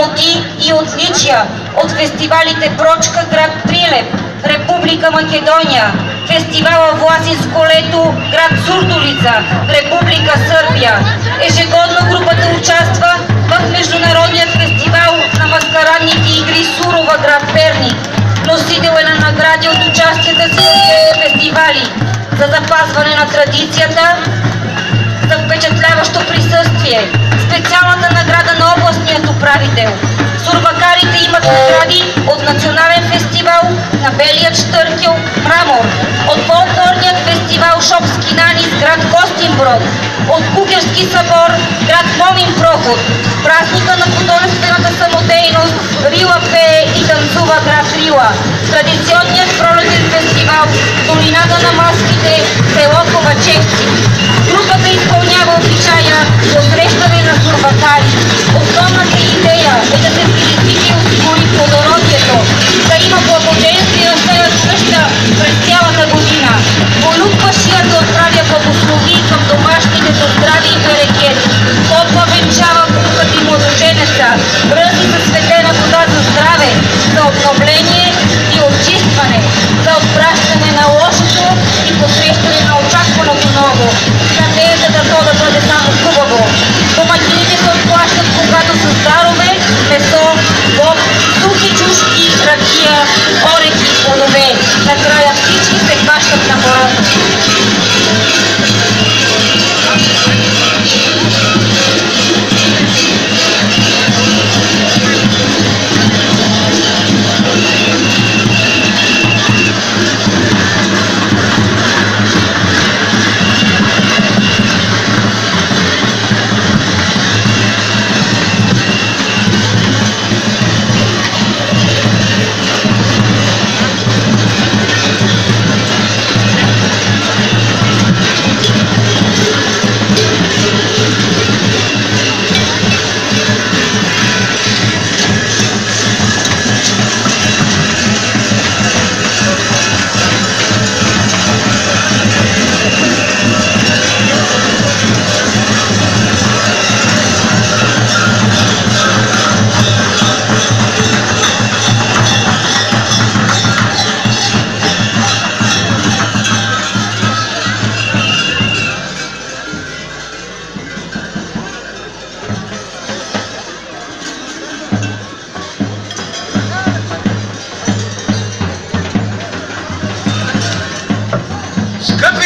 пълноти и отличия от фестивалите Брочка, град Прилеп, Република Македония, фестивала Власинско лето, град Сурдулица, Република Сърбия. Ежегодно групата участва в Международният фестивал на маскарадните игри Сурова, град Перник. Носител е на награди от участията си в тези фестивали за запазване на традицията, за впечатляващо присъствие. Специалната награда на областният управител. Сурвакарите имат награди от Национален фестивал на Белият Штъркел Мрамор, от фолклорният фестивал Шопски Нанис, град Костинброд, от Кукерски събор, град Момин Проход, празника на художествената самодейност Рила пее и танцува, град Рила, традиционният пролетен фестивал Долината на маските, село Ковачевци. Групата изпълнява обичая посрещане на сурвакари. Основната идея е да се предизвики и осигури плодородието, да има благоденствие на къща през цялата година. Волюк Башия да отправя благослови към домашните за здраве и берекет. Топла венчава внукът и младоженеца, ръзи за светена вода за здраве, за обновление и очистване, за отпращане на лошото и посрещане на очакваното ново. Надеждата то да бъде само хубаво. Домакините се отплащат, когато с дарове, месо, боб, сухи чушки, ракия, орехи и плодове. Накрая всички се хващат на порок.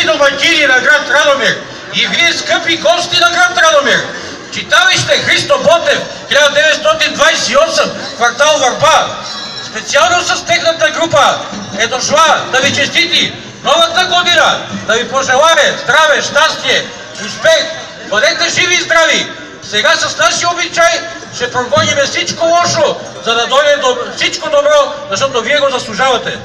Домакини на град Радомир и вие, скъпи гости на град Радомир, читалище Христо Ботев, 1928, квартал Върба, специално с техната група е дошла да ви честити новата година, да ви пожелае здраве, щастие, успех, бъдете живи и здрави. Сега с нашия обичай ще прогоним всичко лошо, за да дойде всичко добро, защото вие го заслужавате.